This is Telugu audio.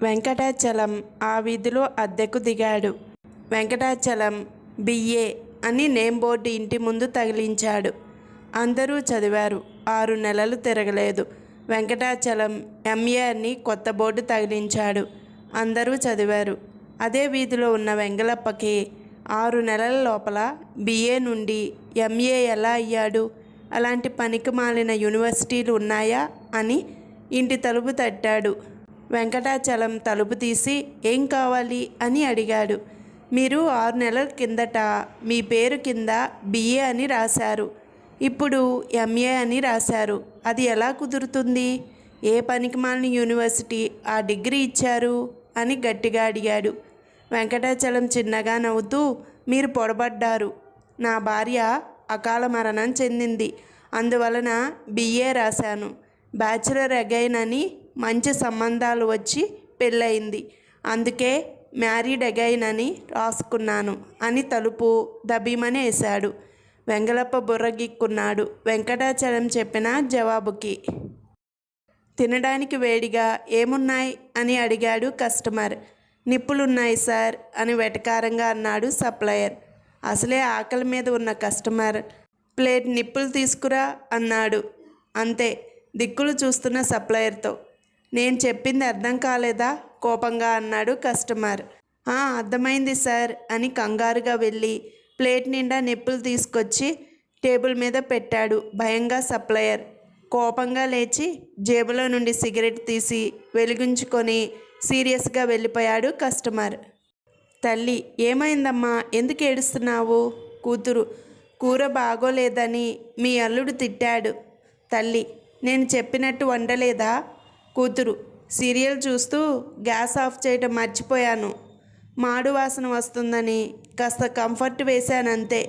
వెంకటాచలం ఆ వీధిలో అద్దెకు దిగాడు. వెంకటాచలం బిఏ అని నేమ్ బోర్డు ఇంటి ముందు తగిలించాడు. అందరూ చదివారు. 6 నెలలు తిరగలేదు. వెంకటాచలం ఎంఏ అని కొత్త బోర్డు తగిలించాడు. అందరూ చదివారు. అదే వీధిలో ఉన్న వెంగళప్పకి 6 నెలల లోపల బిఏ నుండి ఎంఏ ఎలా అయ్యాడు? అలాంటి పనికిమాలిన యూనివర్సిటీలు ఉన్నాయా అని ఇంటి తలుపు తట్టాడు. వెంకటాచలం తలుపు తీసి ఏం కావాలి అని అడిగాడు. మీరు 6 నెలల కిందట మీ పేరు కింద బిఏ అని రాశారు, ఇప్పుడు ఎంఏ అని రాశారు. అది ఎలా కుదురుతుంది? ఏ పనికిమాలిన యూనివర్సిటీ ఆ డిగ్రీ ఇచ్చారు అని గట్టిగా అడిగాడు. వెంకటాచలం చిన్నగా నవ్వుతూ, మీరు పొరబడ్డారు. నా భార్య అకాల మరణం చెందింది. అందువలన బిఏ రాశాను. బ్యాచిలర్ అగైన్ అని మంచి సంబంధాలు వచ్చి పెళ్ళయింది. అందుకే మ్యారీడ్ అగైన్ అని రాసుకున్నాను అని తలుపు దబీమని వేశాడు. వెంగళప్ప బుర్రగిక్కున్నాడు వెంకటాచలం చెప్పిన జవాబుకి. తినడానికి వేడిగా ఏమున్నాయి అని అడిగాడు కస్టమర్. నిప్పులున్నాయి సార్ అని వెటకారంగా అన్నాడు సప్లయర్. అసలే ఆకలి మీద ఉన్న కస్టమర్ ప్లేట్ నిప్పులు తీసుకురా అన్నాడు. అంతే దిక్కులు చూస్తున్న సప్లయర్తో. నేను చెప్పింది అర్థం కాలేదా? కోపంగా అన్నాడు కస్టమర్. అర్థమైంది సార్ అని కంగారుగా వెళ్ళి ప్లేట్ నిండా నిప్పులు తీసుకొచ్చి టేబుల్ మీద పెట్టాడు భయంగా సప్లయర్. కోపంగా లేచి జేబులో నుండి సిగరెట్ తీసి వెలిగించుకొని సీరియస్గా వెళ్ళిపోయాడు కస్టమర్. తల్లి, ఏమైందమ్మా, ఎందుకు ఏడుస్తున్నావు? కూతురు, కూర బాగోలేదని మీ అల్లుడు తిట్టాడు. తల్లి, నేను చెప్పినట్టు వండలేదా? కూతురు, సీరియల్ చూస్తూ గ్యాస్ ఆఫ్ చేయటం మర్చిపోయాను. మాడు వాసన వస్తుందని కాస్త కంఫర్ట్ వేశానంతే.